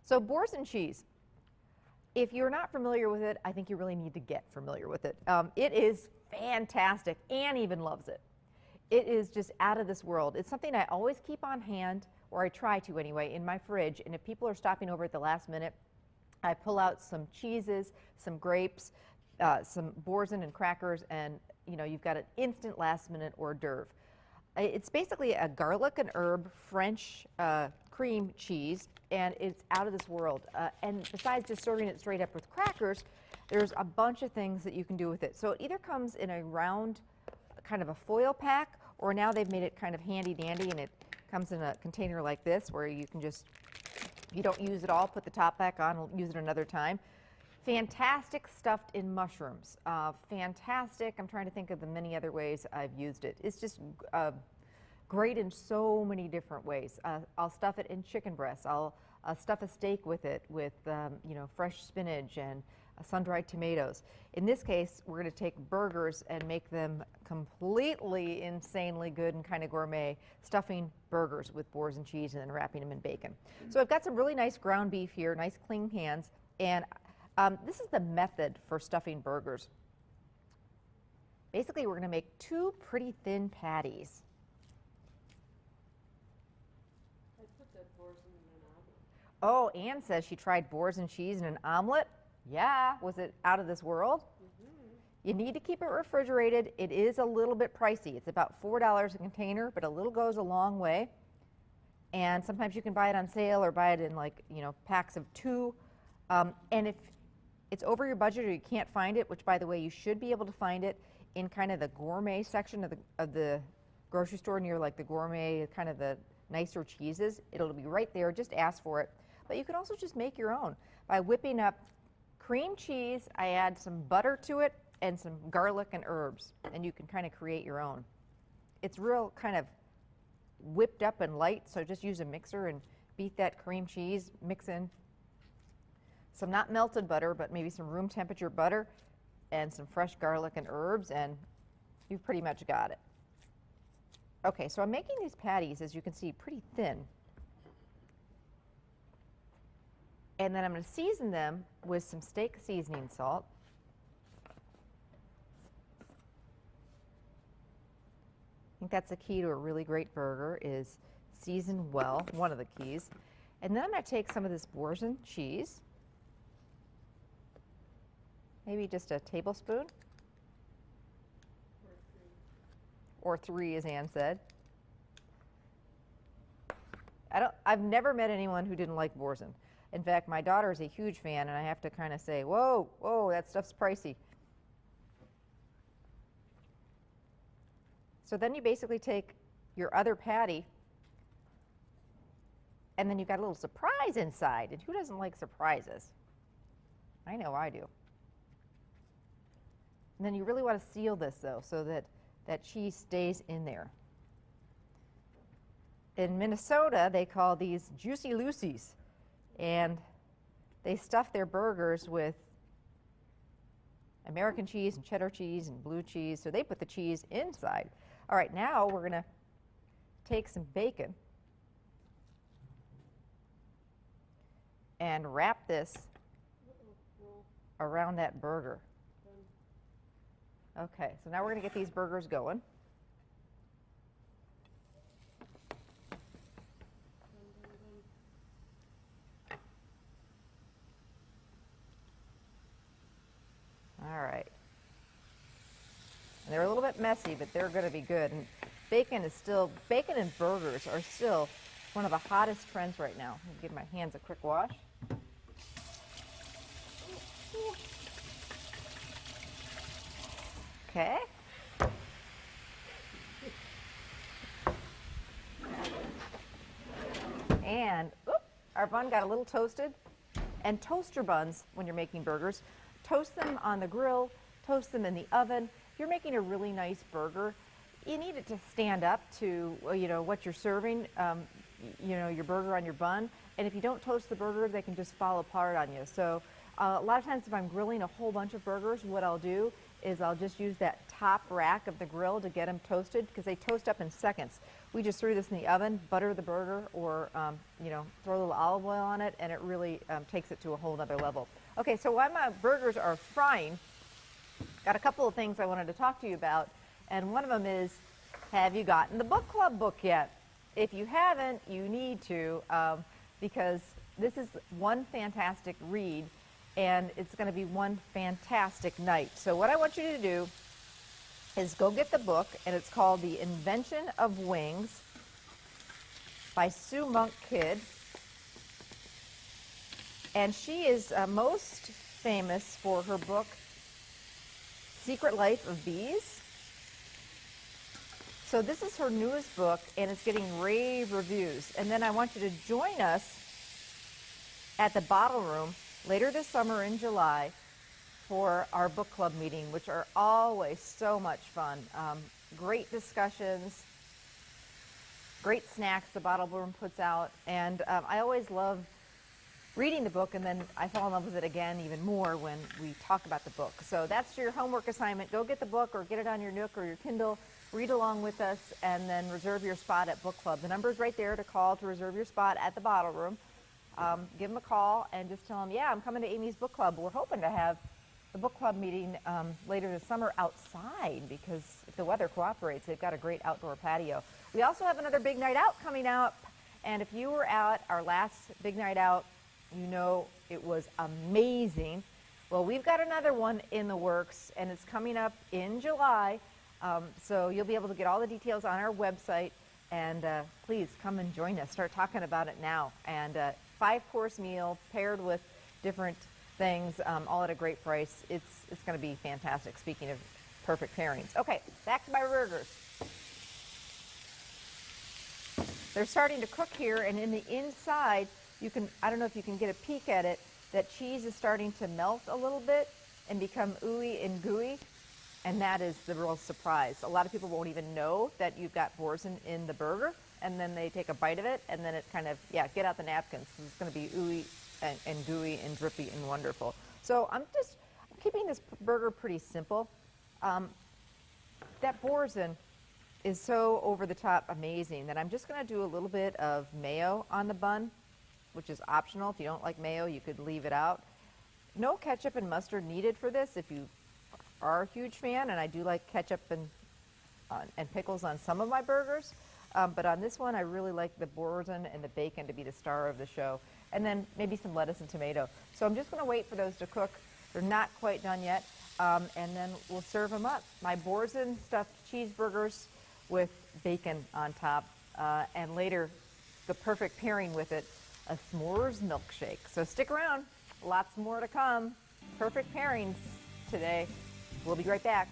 So Boursin cheese, if you're not familiar with it, I think you really need to get familiar with it. It is fantastic. Anne even loves it. It is just out of this world. It's something I always keep on hand, or I try to anyway, in my fridge. And if people are stopping over at the last minute, I pull out some cheeses, some grapes, some Boursin and crackers, and you've got an instant last minute hors d'oeuvre. It's basically a garlic and herb French cream cheese, and it's out of this world. And besides just serving it straight up with crackers, there's a bunch of things that you can do with it. So it either comes in a round kind of a foil pack, or now they've made it kind of handy dandy and it comes in a container like this where you can just, if you don't use it all, put the top back on, use it another time. Fantastic stuffed in mushrooms. Fantastic. I'm trying to think of the many other ways I've used it. It's just great in so many different ways. I'll stuff it in chicken breasts. I'll stuff a steak with it with fresh spinach and sun-dried tomatoes. In this case, we're going to take burgers and make them completely insanely good and kind of gourmet, stuffing burgers with Boursin cheese and then wrapping them in bacon. So I've got some really nice ground beef here, nice clean hands, and this is the method for stuffing burgers. Basically, we're going to make two pretty thin patties. I put that Boursin in an omelet. Oh, Anne says she tried Boursin cheese in an omelet. Yeah, was it out of this world? You need to keep it refrigerated. It is a little bit pricey. It's about $4 a container, but a little goes a long way. And sometimes you can buy it on sale or buy it in packs of 2. And if it's over your budget or you can't find it, which by the way, you should be able to find it in kind of the gourmet section of the grocery store near like the gourmet, kind of the nicer cheeses. It'll be right there. Just ask for it. But you can also just make your own by whipping up cream cheese. I add some butter to it and some garlic and herbs, and you can kind of create your own. It's real kind of whipped up and light, so just use a mixer and beat that cream cheese, mix in some not melted butter, but maybe some room temperature butter and some fresh garlic and herbs, and you've pretty much got it. Okay, so I'm making these patties, as you can see, pretty thin. And then I'm going to season them with some steak seasoning salt. I think that's the key to a really great burger, is season well, one of the keys. And then I'm going to take some of this Boursin cheese, maybe just a tablespoon, or 3, as Anne said. I've never met anyone who didn't like Boursin. In fact, my daughter is a huge fan, and I have to kind of say, whoa, whoa, that stuff's pricey. So then you basically take your other patty, and then you've got a little surprise inside. And who doesn't like surprises? I know I do. And then you really want to seal this, though, so that that cheese stays in there. In Minnesota, they call these Juicy Lucy's. And they stuff their burgers with American cheese and cheddar cheese and blue cheese, so they put the cheese inside. All right, now we're going to take some bacon and wrap this around that burger. Okay, so now we're going to get these burgers going. All right. And they're a little bit messy, but they're going to be good. And bacon and burgers are still one of the hottest trends right now. I'll give my hands a quick wash. Okay. And our bun got a little toasted. And toast your buns when you're making burgers. Toast them on the grill, toast them in the oven. If you're making a really nice burger, you need it to stand up to what you're serving, your burger on your bun. And if you don't toast the burger, they can just fall apart on you. So a lot of times if I'm grilling a whole bunch of burgers, what I'll do is I'll just use that top rack of the grill to get them toasted because they toast up in seconds. We just threw this in the oven, butter the burger, or you know, throw a little olive oil on it, and it really takes it to a whole other level. Okay, so while my burgers are frying, got a couple of things I wanted to talk to you about, and one of them is, have you gotten the book club book yet? If you haven't, you need to, because this is one fantastic read, and it's going to be one fantastic night. So what I want you to do is go get the book, and it's called The Invention of Wings by Sue Monk Kidd. And she is most famous for her book, Secret Life of Bees. So this is her newest book, and it's getting rave reviews. And then I want you to join us at the Bottle Room later this summer in July for our book club meeting, which are always so much fun. Great discussions, great snacks the Bottle Room puts out, and I always love reading the book, and then I fall in love with it again even more when we talk about the book. So that's your homework assignment. Go get the book or get it on your Nook or your Kindle, read along with us, and then reserve your spot at book club. The number's right there to call to reserve your spot at the Bottle Room. Give them a call and just tell them, yeah, I'm coming to Amy's book club. We're hoping to have the book club meeting later this summer outside because if the weather cooperates, they've got a great outdoor patio. We also have another big night out coming up, and if you were at our last big night out, you know it was amazing. Well, we've got another one in the works, and it's coming up in July, so you'll be able to get all the details on our website, and please come and join us. Start talking about it now. And 5-course meal paired with different things, all at a great price. It's going to be fantastic, speaking of perfect pairings. Okay, back to my burgers. They're starting to cook here, and in the inside, you can, I don't know if you can get a peek at it, that cheese is starting to melt a little bit and become ooey and gooey, and that is the real surprise. A lot of people won't even know that you've got Boursin in the burger, and then they take a bite of it, and then it kind of, yeah, get out the napkins, because it's going to be ooey and gooey and drippy and wonderful. So I'm keeping this burger pretty simple. That Boursin is so over-the-top amazing that I'm just going to do a little bit of mayo on the bun, which is optional. If you don't like mayo, you could leave it out. No ketchup and mustard needed for this if you are a huge fan, and I do like ketchup and pickles on some of my burgers. But on this one, I really like the Boursin and the bacon to be the star of the show. And then maybe some lettuce and tomato. So I'm just going to wait for those to cook. They're not quite done yet. And then we'll serve them up. My Boursin stuffed cheeseburgers with bacon on top. And later, the perfect pairing with it, a s'mores milkshake. So stick around. Lots more to come. Perfect pairings today. We'll be right back.